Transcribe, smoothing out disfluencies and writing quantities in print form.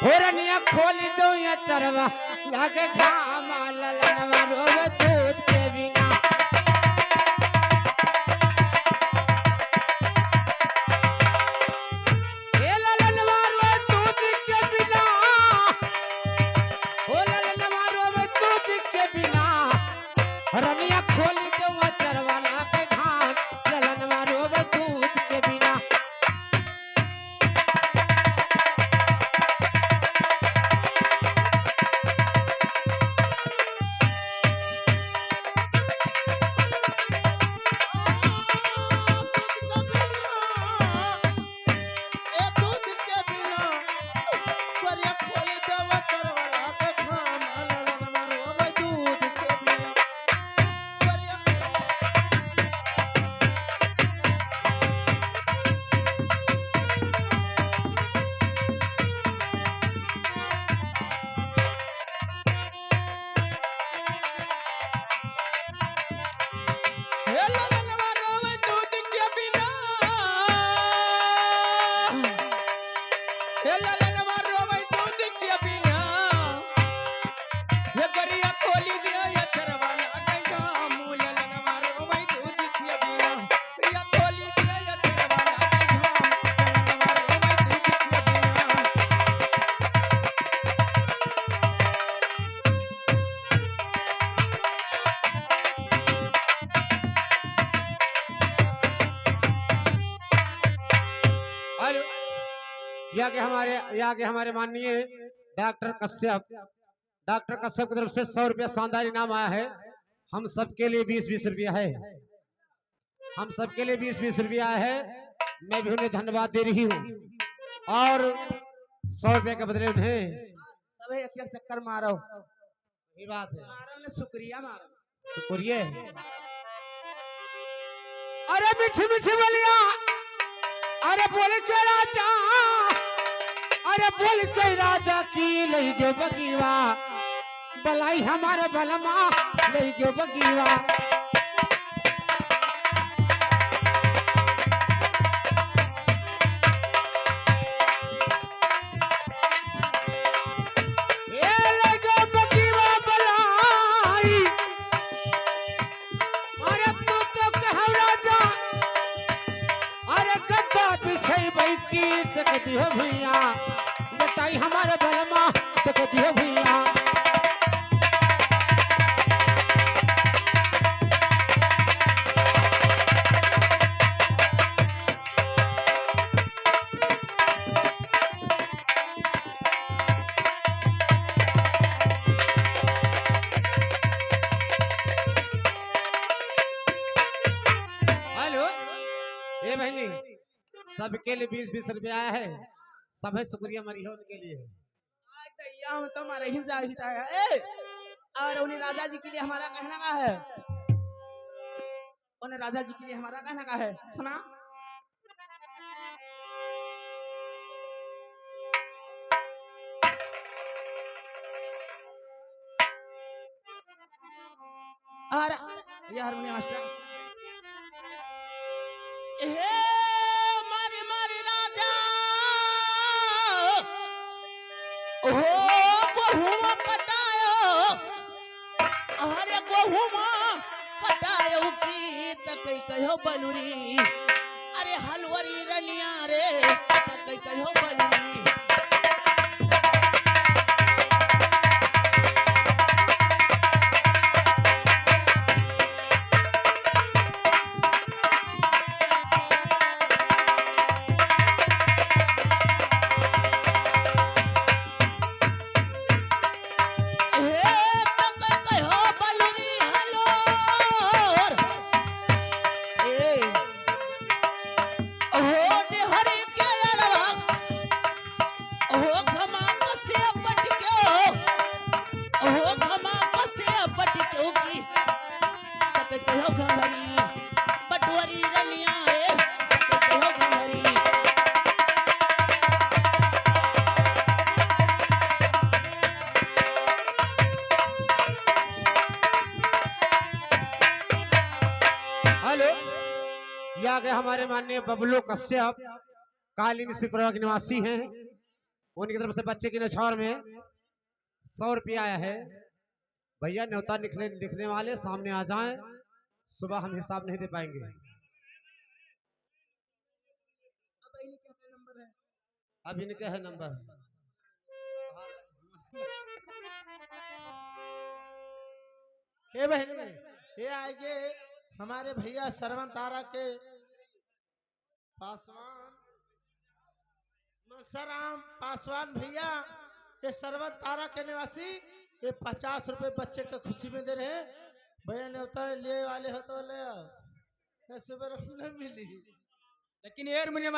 होरनिया खोली दो या चरवा लागे घामा ललनवा रोवे दूध के बिना ए ललनवा रोवे दूध के बिना ओ ललनवा रोवे दूध के बिना होरनिया खोली दो या चरवा लागे घाम ललनवा रोवे दूध के बिना यहाँ के हमारे माननीय डॉक्टर कश्यप की तरफ से 100 रुपया शानदार इनाम आया है। हम सबके लिए 20-20 रुपया है। हम सबके लिए 20-20 रुपया है। मैं भी उन्हें धन्यवाद दे रही हूँ और 100 रुपये के बदले उन्हें सब एक चक्कर मारो। ये बात है, मारो शुक्रिया मारो शुक्रिया। अरे मिठी मिठी बोलिया, अरे बोल के राजा, अरे बोल के राजा की लई गयो बगीवा बलाई हमारे बलमा लई गयो बगीवा ए लई गयो बगीवा बलाई अरे तू तो कह राजा अरे गद्दा बिछई बई की तक दियो भैया बताई हमारे बलमा तक दियो भैया हेलो ए बहनी सबके लिए 20-20 रुपया आया है। सब है शुक्रिया मरी है उनके लिए। हम तो हमारे ही जाहिदा है और उन्हें राजा जी के लिए हमारा कहना का है। उन्हें राजा जी के लिए हमारा कहना का है। सुना और ये हारमोनियम मास्टर मारी मारी राजा ओहो बहुमा कटायो अरे बहुमा कटायो की तकई कहो बलुरी अरे हलवरी रनिया रे तकई कहो बलुरी ये आ गए हमारे माननीय बबलू कश्यप काली मिस्त्री परिवार के निवासी हैं। उनकी तरफ से बच्चे की न्यौछावर में 100 रुपया आया है। भैया न्योता लिखने वाले सामने आ जाएं, सुबह हम हिसाब नहीं दे पाएंगे। अब इनके है नंबर। हे बहनी, ये आगे हमारे भैया सरवन तारा के पासवान मनसाराम पासवान भैया, ये सरवन तारा के निवासी, ये 50 रुपए बच्चे के खुशी में दे रहे हैं। भैया ने उतर लिए वाले हो तो ले आओ, ऐसे बार नहीं मिली। लेकिन यार मुझे